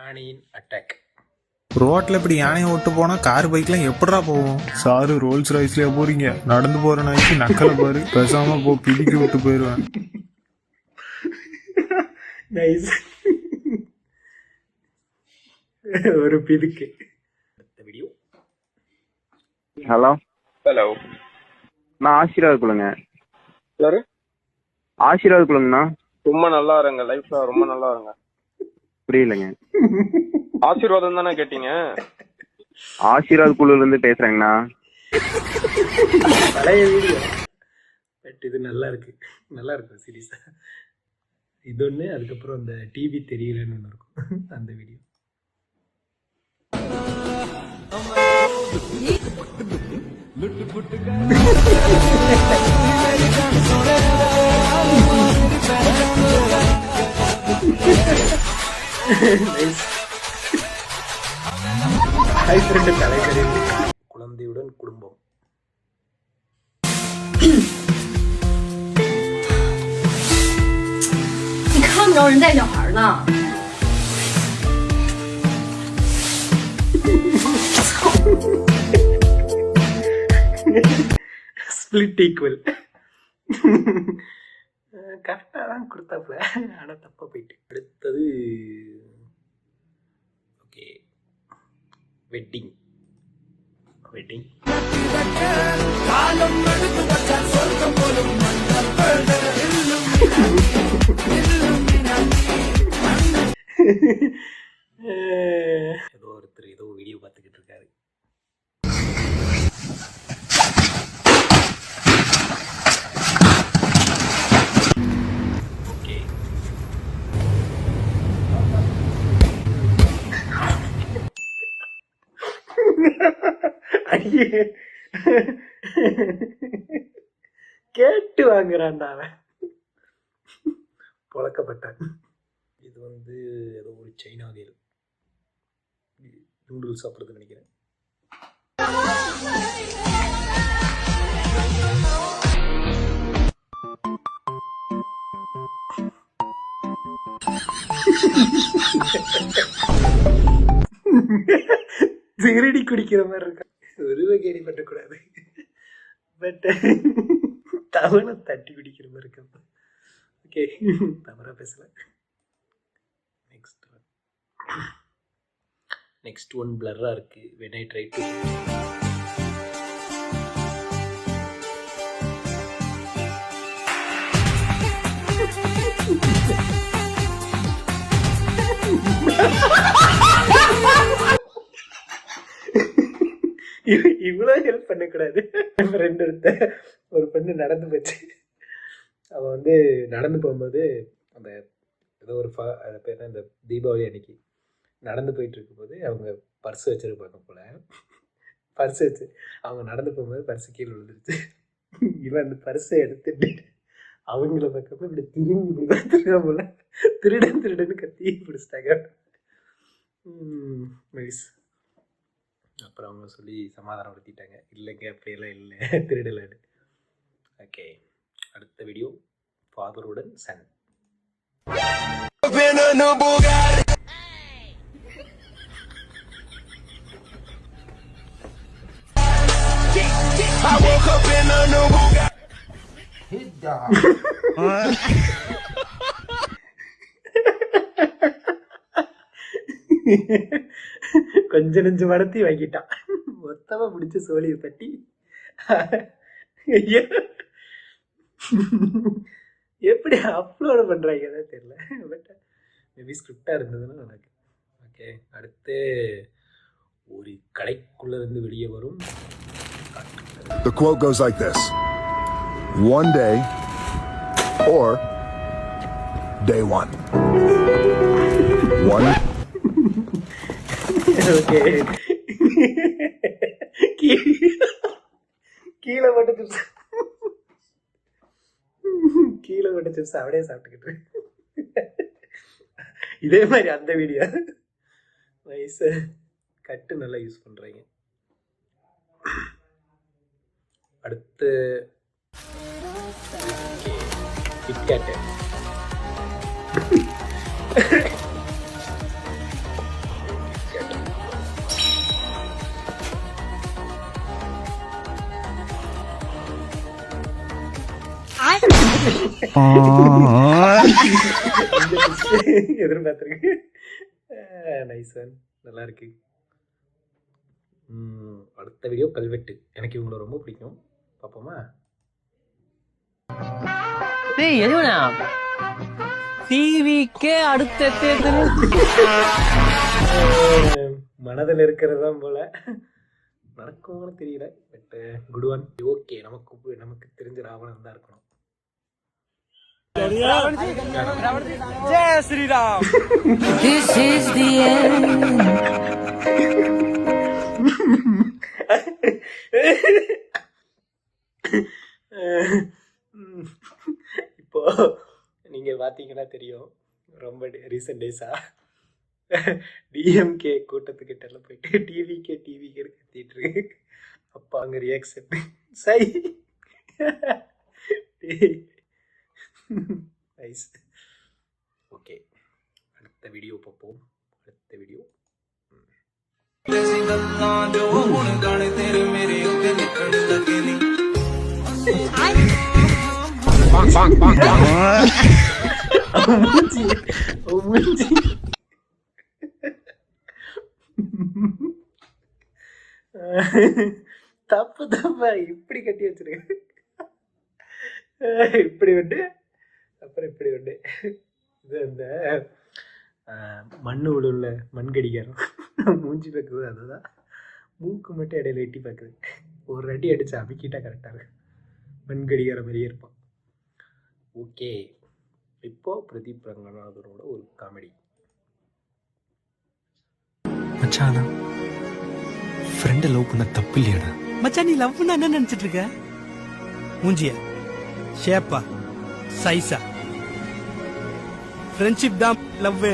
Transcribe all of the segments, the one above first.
யானையின் அட்டாக். ரோட்ல இப்படி யானையை விட்டு போனா கார் பைக்லாம் எப்படா போவோம்? சாரு ரோல்ஸ் ராய்ஸ்லயா போறீங்க? நடந்து போற நாய்க்கு நக்கலை பாரு. பேசாம போ, பிடிக்கி விட்டு போயிருவேன். நைஸ். ஒரு பிதுக்கு. வீடியோ. ஹலோ ஹலோ, நான் ஆசீர்வாத் குழுங்க. யாரு? ஆசீர்வாத் குழுங்கண்ணா. ரொம்ப நல்லா இருங்க, லைஃப்ல ரொம்ப நல்லா இருங்க. புரியலங்க. ஆசீர்வாதம் தானே கேட்டீங்க? ஆசீர்வாத் குழுல இருந்து பேசுறேங்கண்ணா. பழைய வீடியோ, பட் இது நல்லா இருக்கு, நல்லா இருக்கும் சீரியஸா. இது ஒன்று, அதுக்கப்புறம் அந்த டிவி தெரியலன்னு ஒன்று இருக்கும், அந்த வீடியோ. குழந்தையுடன் குடும்பம். 你看不着人带小孩呢。ஸ்பிளிட் ஈக்குவல். கரெக்டாக தான் கொடுத்தாப்புல, ஆனால் தப்பாக போயிட்டு. அடுத்தது ஓகே, வெட்டிங். வெட்டிங் ஏதோ ஒருத்தர் ஏதோ வீடியோ பார்த்துக்கிட்டு இருக்காரு. ஓகே, கேட்டு வாங்குறான்டா அவன், பொழக்கப்பட்டான். இது வந்து ஏதோ ஒரு சைனாவில் நூடுல்ஸ் சாப்பிடுறதுன்னு நினைக்கிறேன். திருடி குடிக்கிற மாதிரி இருக்கா. ஒருவே கேள்விப்பட்டக்கூடாது, பட் தவணை தட்டி குடிக்கிற மாதிரி இருக்க. ஓகே, தவறா பேசல. நெக்ஸ்ட் ஒன் பிளர்ரா இருக்கு. when I try to இவ்வளவு ஹெல்ப் பண்ணக்கூடாது. ஃப்ரெண்ட் ஒரு பெண்ணு நடந்து போச்சு. அவன் வந்து நடந்து போகும்போது அந்த ஏதோ ஒரு அது பேர் இந்த தீபாவளி அன்னைக்கு நடந்து போயிட்டு இருக்கும்போது அவங்க பர்ஸ் வச்சிருப்பாங்க போல. பர்ஸ் வச்சு அவங்க நடந்து போகும்போது பர்ஸு கீழே விழுந்துருச்சு. இவன் அந்த பர்ஸை எடுத்துட்டு அவங்கள பக்கமாக இப்படி திரும்பி இப்படி பார்த்துருக்கா போல. திருடன் திருடன்னு கத்தி பிடிச்சிட்டாங்க. நைஸ். அப்புறம் அவங்க சொல்லி சமாதானப்படுத்திட்டாங்க, இல்லைங்க அப்படியெல்லாம் இல்லை, திருடலான்னு. ஓகே, அடுத்த வீடியோ ஃபாதருடன் சன். கொஞ்ச நெஞ்சு மடத்தி வாங்கிட்டான், மொத்தமா பிடிச்ச சோழியை தட்டி. எப்படி அப்லோடு பண்றாங்க தெரியல, பட் மேபி ஸ்கிரிப்டா இருந்ததுன்னா எனக்கு. ஓகே, அடுத்து ஒரு கடைக்குள்ள இருந்து வெளியே வரும். The quote goes like this: one day or day one. One. Okay, கீழே போட்டு சிப்ஸ், கீழே போட்டு சிப்ஸ் அப்படியே சாப்பிட்டுக்கிட்டு. இதே மாதிரி அந்த வீடியோ வயசு கட்டு நல்லா யூஸ் பண்றாங்க. அடுத்து கிட்கேட். எதிர்பார்த்துருக்கு. நைஸ் ஒன், நல்லா இருக்கு. அடுத்த வீடியோ கல்வெட்டு. எனக்கு இவங்கள ரொம்ப பிடிக்கும். பார்ப்போமா? டேய் எதுவனா டிவிக்கே அடுத்த தேர்தல் மனதில் இருக்கிறது தான் போல நடக்கும்னு தெரியல. But good one. ஓகே, நமக்கு தெரிஞ்ச ராவணன் தான் இருக்கணும். Jai Sriram. This is the end. இப்போ நீங்க பாத்தீங்கன்னா தெரியும், ரொம்ப ரீசெண்ட் டேஸா டிஎம்கே கூட்டத்துக்கிட்ட எல்லாம் போயிட்டு டிவிக்கே கத்திட்டு இருக்கு. அப்போ அங்க ரியாக்ஷன் சை. நைஸ். ஓகே, அடுத்த வீடியோ பார்ப்போம். அடுத்த வீடியோ தப்பு தப்பா இப்படி கட்டி வச்சிருக்க. இப்படி உண்டு, அப்புறம் இப்படி உண்டு. இது அந்த மண்ணு உள்ள மண்கடிகாரம் மூஞ்சி பார்க்குது. அதுதான் மூக்கு மட்டும் இடையில எட்டி பார்க்குது. ஒரு அடி அடிச்சு அமுக்கிட்டா கரெக்டாக இருக்கு. மண்கடிகாரம் மாதிரியே இருப்பான். ஓகே, இப்போ பிரதீப் ரங்கநாதனோட ஒரு காமெடி. மச்சானா ஃப்ரெண்ட லவ் பண்ண தப்பு இல்லையாடா? மச்சான், நீ லவ் பண்ண என்ன நினைச்சிட்டு இருக்க? மூஞ்சிய ஷேப்பா சைஸா ஃப்ரெண்ட்ஷிப் தான் லவ்.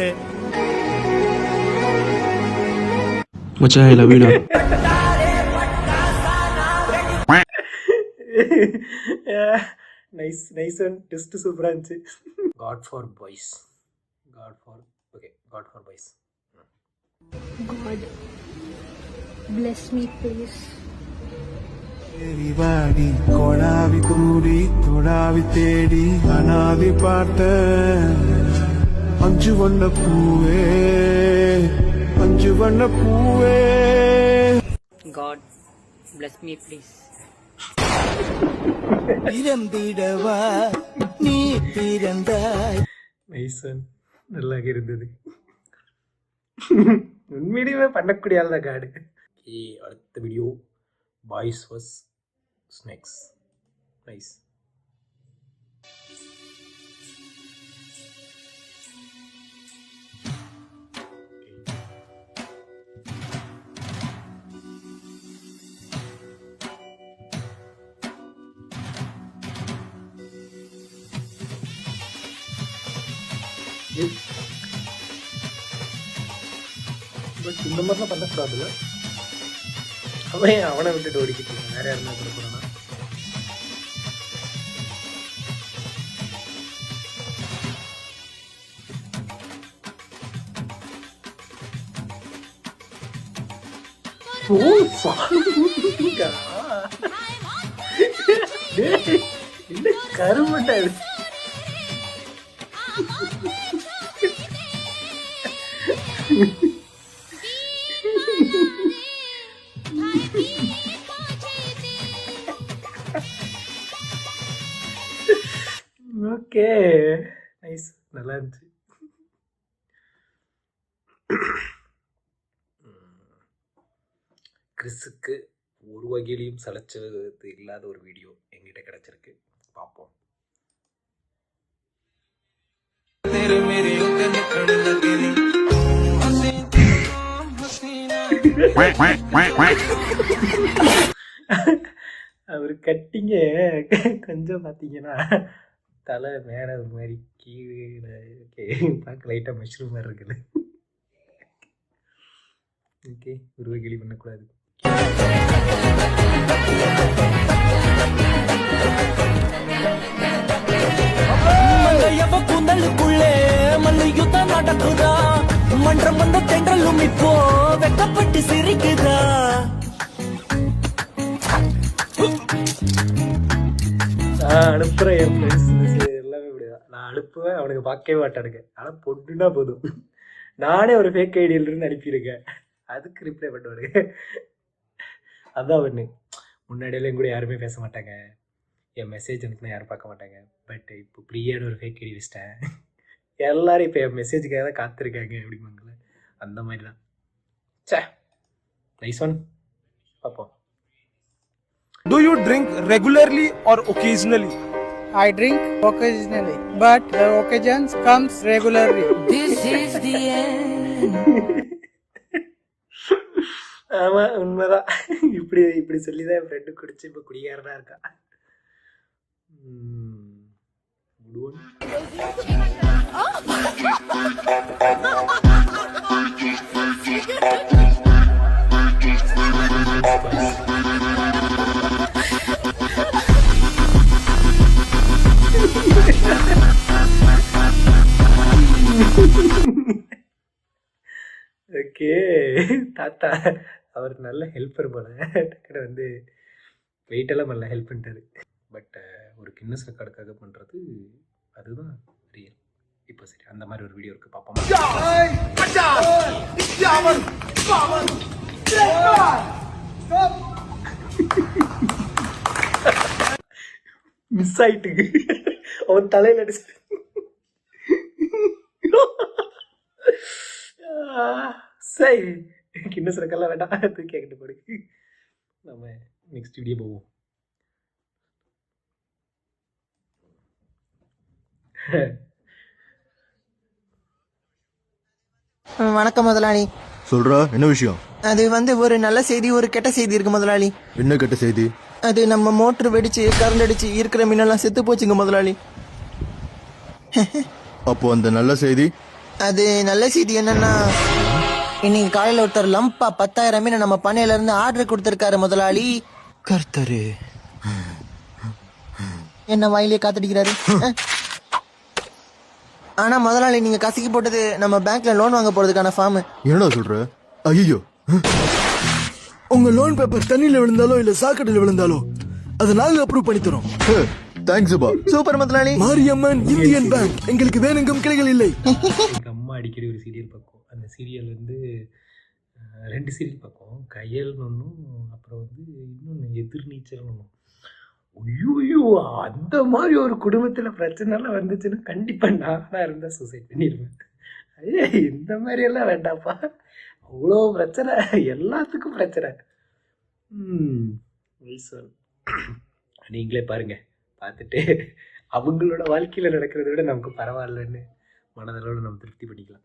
மச்சான் ஐ லவ் யூ டா. Nice nice one. டெஸ்ட் சூப்பராக இருந்துச்சு. God for boys. God for boys. God bless me, please. வாடி கொடாவி கூடி தொடாவி தேடி அனாதி பார்த்த அஞ்சு வண்ண பூவே, அஞ்சு வண்ண பூவே. God bless me please. பிறந்திடவா நீ பிறந்தாய். நைஸ் ஒன், நல்லா இருந்தது. உண்மையிலேயே பண்ணக்கூடிய ஆள் தான் காடு. அடுத்த video boys was snakes. Nice. But இந்த மாதிரிலாம் பண்ணக்கூடாதுல்ல. அவனை விட்டுட்டு ஓடிக்கிட்டு வேற யாருன்னா கூட போறானா? என்ன கருமண்டா இது? ஓகே, நைஸ், நல்லா இருந்துச்சு. கிறிஸுக்கு ஒரு வகையிலையும் சளைச்சது இல்லாத ஒரு வீடியோ எங்கிட்ட கிடைச்சிருக்கு. பார்ப்போம். அவர் கட்டிங்க கொஞ்சம் பார்த்தீங்கன்னா தலை மேலே ஒரு மாதிரி கீழே. ஓகே, பார்க்க லைட்டாக மஷ்ரூம் மாதிரி இருக்குது. ஓகே, உருவ கிளி பண்ணக்கூடாது. கூந்தலுக்குள்ளே மல்யுத்தம் நடக்குதா, மன்றம் வந்த தென்றலும் இப்போ வெக்கப்பட்டு சிரிக்குதா. அனுப்புறேன் என் ஃப்ரெண்ட்ஸ் அவனுக்கு பார்க்கவே மாட்டானுங்க. ஆனால் பொண்ணுன்னா போதும், நானே ஒரு ஃபேக் ஐடியிலிருந்து அனுப்பியிருக்கேன், அதுக்கு ரிப்ளை பண்ணுவானுங்க. அதான் ஒன்று, முன்னாடியெல்லாம் கூட யாருமே பேச மாட்டாங்க, என் மெசேஜ் அனுப்புனா யாரும் பார்க்க மாட்டாங்க. பட் இப்போ பிரியான்னு ஒரு ஃபேக் ஐடி வச்சிட்டேன், எல்லாரும் இப்போ என் மெசேஜுக்காக தான் காத்திருக்காங்க அப்படிம்பாங்களே, அந்த மாதிரி தான். சே, நைஸ் ஒன். பார்ப்போம். Do you drink regularly or occasionally? I drink occasionally, but the occasions comes regularly. This is the end. ஆமா, உண்மைதான். இப்படி இப்படி சொல்லி தான் என் ஃப்ரெண்டு குடிச்சு இப்போ குடிகாரனா இருக்கா. Good one. ஓகே, தாத்தா அவர் நல்ல ஹெல்ப்பர் போல, டக்குனு வந்து வெயிட்டெல்லாம் நல்லா ஹெல்ப் பண்ணிட்டாரு. பட் ஒரு கின்னஸ் ரெக்கார்டுக்காக பண்ணுறது அதுதான் ரியல். இப்போ சரி, அந்த மாதிரி ஒரு வீடியோ இருக்குது, பார்ப்போம். மிஸ் ஆயிட்டுக்கு அவன் தலையில் அடிச்சு. சரி, கின்னஸ் ரெக்கார்ட்லாம் வேண்டாம், தூக்கி கேட்டு போடு. நம்ம நெக்ஸ்ட் வீடியோ போவோம். வணக்கம் முதலாளி. சொல்றா, என்ன விஷயம்? அது வந்து ஒரு நல்ல செய்தி, ஒரு கெட்ட செய்தி இருக்கு முதலாளி. என்ன கெட்ட செய்தி? அது நம்ம மோட்டர் வெடிச்சு கரண்ட் அடிச்சு இருக்கிற மீனெல்லாம் செத்து போச்சுங்க முதலாளி. அப்போ அந்த நல்ல செய்தி? அது நல்ல செய்தி என்னன்னா, இன்னைக்கு காலையில ஒருத்தர் லம்பா 10,000 மீன் நம்ம பண்ணையில இருந்து ஆர்டர் கொடுத்திருக்காரு முதலாளி. கர்த்தரே, என்ன வாயிலே காத்தடிக்கிறாரு. ஆனா முதலாளி, நீங்க கசக்கி போட்டது நம்ம பேங்க்ல லோன் வாங்க போறதுக்கான ஃபார்ம். என்னடா சொல்ற? ஐயோ, உங்க லோன் பேப்பர் தண்ணியில விழுந்தாலோ இல்ல சாக்கடையில விழுந்தாலோ அதை நாங்க அப்ரூவ் பண்ணி தரோம். தேங்க்ஸ் பா. சூப்பர் முதலாளி. மாரியம்மன் இந்தியன் பேங்க், எங்களுக்கு வேணுங்கும் கிளைகள் இல்லை. எங்கள் அம்மா அடிக்கடி ஒரு சீரியல் பார்க்கும். அந்த சீரியல் வந்து 2 சீரியல் பார்க்கும், கையல்னு ஒன்றும், அப்புறம் வந்து இன்னொன்று எதிர்நீச்சல்னு ஒன்றும். ஐயோ, அந்த மாதிரி ஒரு குடும்பத்தில் பிரச்சனைலாம் வந்துச்சுன்னா கண்டிப்பாக நானாக இருந்தால் சூசைட் பண்ணிடுவேன். ஐயா, இந்த மாதிரியெல்லாம் வேண்டாப்பா, அவ்வளோ பிரச்சனை, எல்லாத்துக்கும் பிரச்சனை. நீங்களே பாருங்க, பார்த்துட்டு அவங்களோட வாழ்க்கையில் நடக்கிறத விட நமக்கு பரவாயில்லன்னு மனதளவில் நம்ம திருப்தி பண்ணிக்கலாம்.